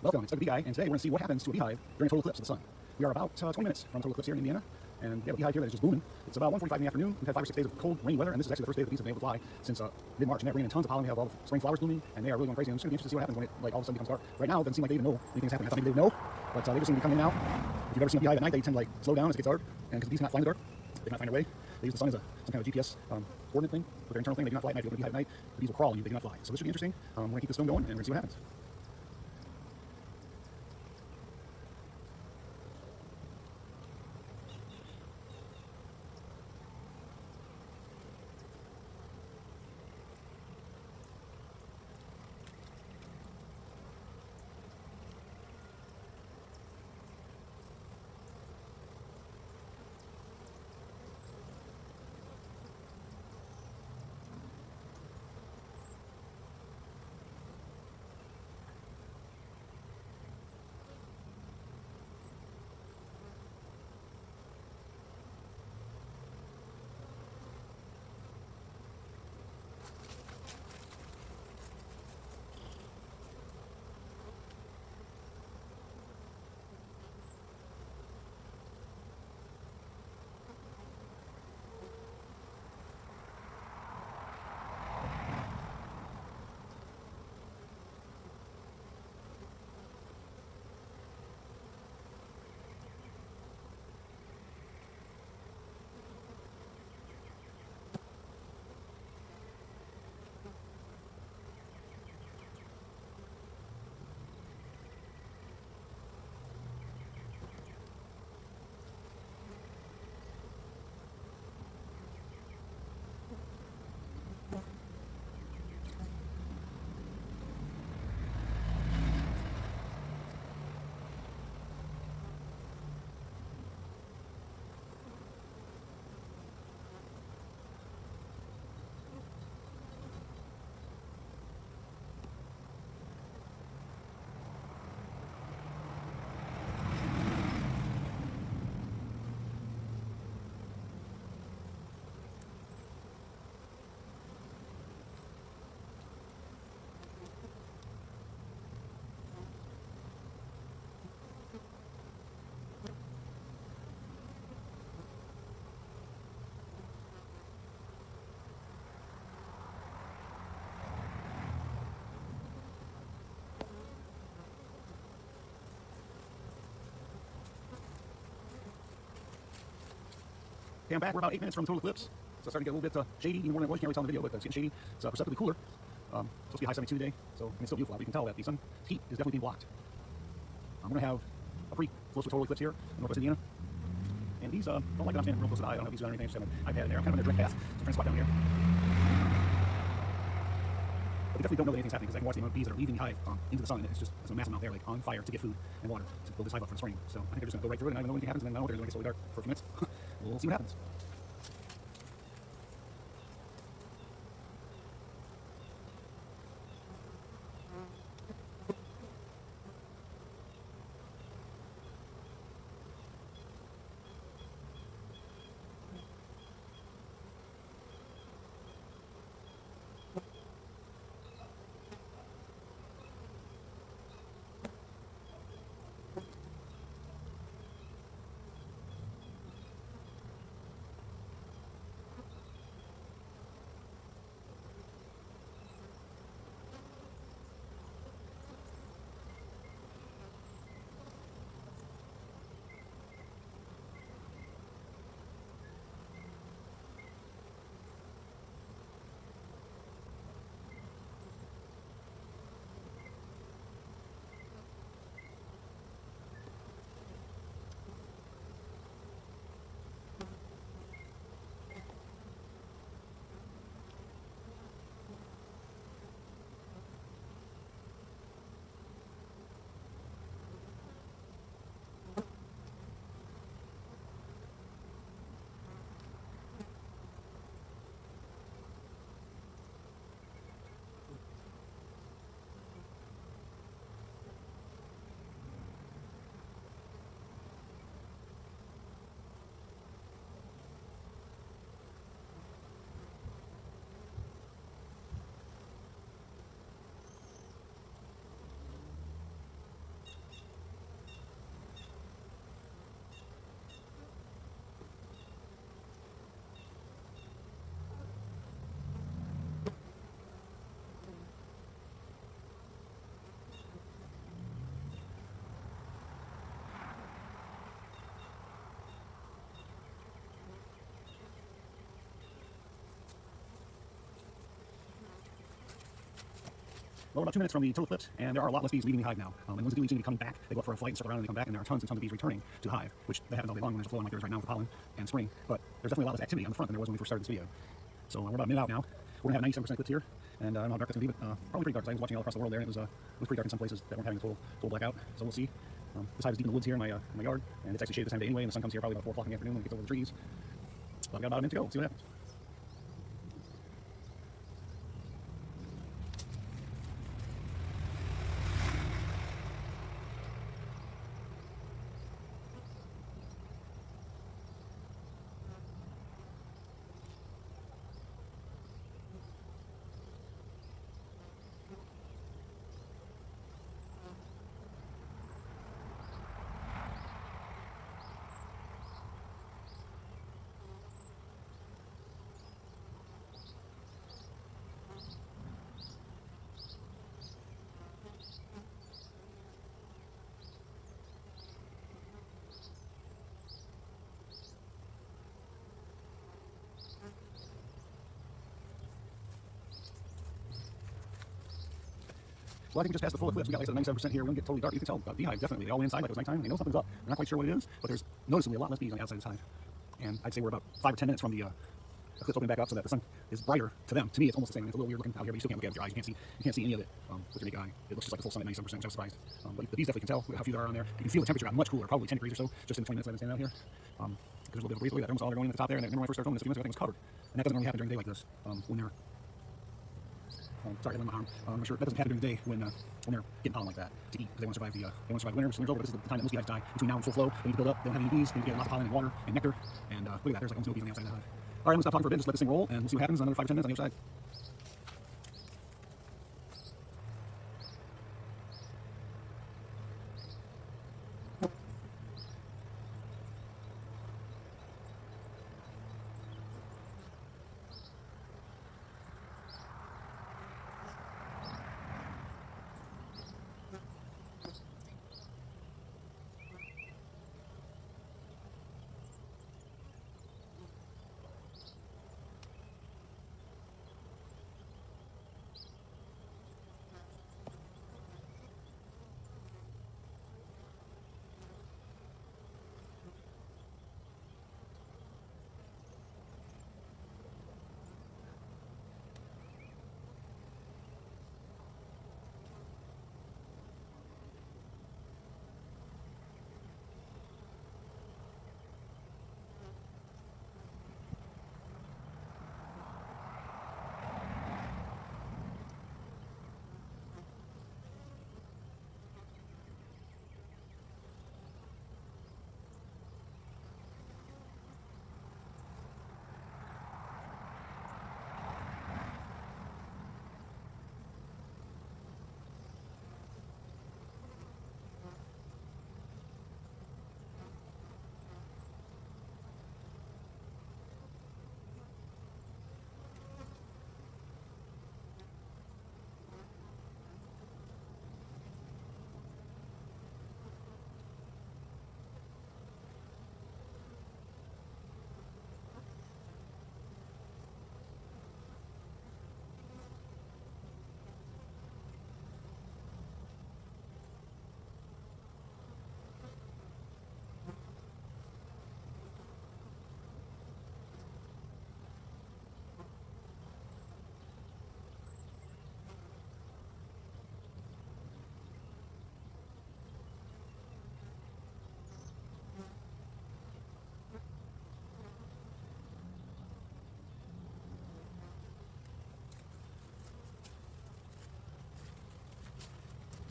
Welcome, it's Beehive, and today we're going to see what happens to a beehive during a total eclipse of the sun. We are about 20 minutes from a total eclipse here in Indiana, and we have a beehive here that is just booming. It's about 1:45 in the afternoon. We've had 5 or 6 days of cold, rainy weather, and this is actually the first day that bees have been able to fly since mid-March. And they're bringing in tons of pollen. We have all the spring flowers blooming, and they are really going crazy. And it's going to be interesting to see what happens when it all of a sudden becomes dark. Right now, it doesn't seem like they even know anything's happening. I thought maybe they would know, but they just seem to be coming in now. If you've ever seen a beehive at night, they tend to slow down as it gets dark, and because the bees cannot fly in the dark, they cannot find their way. They use the sun as some kind of GPS coordinate thing with their internal thing. They do not fly at night. If you go to a beehive at night, the bees will crawl on you. They do not fly. So this should be interesting. We're going to keep this film going, and we're going to see what happens. Okay, I'm back. We're about 8 minutes from total eclipse. So it's starting to get a little bit shady, even more than it was. You can't really tell in the video, but it's getting shady. It's perceptibly cooler. Supposed to be high 72 today, so it's still beautiful out, but you can tell that the sun heat is definitely being blocked. I'm going to have a pretty close to total eclipse here in northwest Indiana. And these don't like that I'm standing real close to the eye. I don't know if these are anything. I just have an iPad in there. I'm kind of in a direct path, so I'm trying to spot down here. But we definitely don't know that anything's happening because I can watch the amount of bees that are leaving the hive into the sun. It's just there's a massive amount there, on fire to get food and water to build this hive up for the spring. So I think they're just going to go right through it, and I don't know anything happens, and then I know they're going to get slowly dark for a few minutes. We'll see what happens. Well, we're about 2 minutes from the total eclipse, and there are a lot less bees leaving the hive now. And once the do seem to be coming back, they go up for a flight and circle around and they come back, and there are tons and tons of bees returning to the hive, which that happens all day long when there's a flow like there is right now with the pollen and spring. But there's definitely a lot less activity on the front than there was when we first started this video. So we're about a minute out now. We're going to have 97% eclipse here, and I don't know how dark that's going to be, but probably pretty dark, because I was watching all across the world there, and it was pretty dark in some places that weren't having a total blackout. So we'll see. This hive is deep in the woods here in my yard, and it's actually shaded this time of day anyway, and the sun comes here probably about 4 o'clock in the afternoon when it gets over the trees. So I've got about a minute to go. Let's see what happens. Well, I think we just passed the full eclipse. We got like 97% here. We're going to get totally dark. You can tell Beehive definitely. They all went inside like it was nighttime. They know something's up. They're not quite sure what it is, but there's noticeably a lot less bees on the outside of this hive. And I'd say we're about 5 or 10 minutes from the eclipse opening back up, so that the sun is brighter to them. To me, it's almost the same. It's a little weird looking out here, but you still can't look at it with your eyes. You can't see any of it with your naked eye. It looks just like the full sun at 97%, which I was surprised. But the bees definitely can tell how few there are on there. You can feel the temperature got much cooler, probably 10 degrees or so, just in the 20 minutes I've been standing out here. There's a little bit of a breeze. Look at that. They're almost all going in at the top there. And I remember when I first started filming this, a few minutes ago, I think it was covered. And that doesn't really happen during a day like this when they're sorry, my arm. I'm sure that doesn't happen during the day when they're getting pollen like that to eat, because they want to survive the winter. So winter's over, but this is the time that most beehives die. Between now and full flow, they need to build up. They don't have any bees. They need to get lots of pollen and water and nectar. And look at that. There's like almost no bees on the outside of the hive. All right, I'm gonna stop talking for a bit. Just let this thing roll, and we'll see what happens in another 5 or 10 minutes on the other side.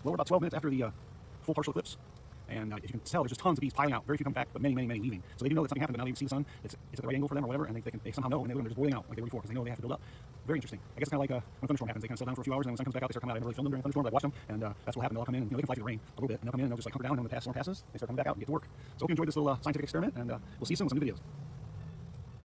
Well, we're about 12 minutes after the full partial eclipse, and as you can tell, there's just tons of bees piling out. Very few come back, but many, many, many leaving. So they do know that something happened, but now they can see the sun. It's at the right angle for them or whatever, and they somehow know, and they're just boiling out like they were before, because they know they have to build up. Very interesting. I guess it's kind of like when a thunderstorm happens. They kind of settle down for a few hours, and when the sun comes back out, they start coming out. I never really filmed them during a thunderstorm, but I watch them, and that's what happened. They'll come in, and they can fly through the rain a little bit, and they'll come in and they'll just like hunker down, and when the storm passes, they start coming back out and get to work. So hope you enjoyed this little scientific experiment, and we'll see you soon with some new videos.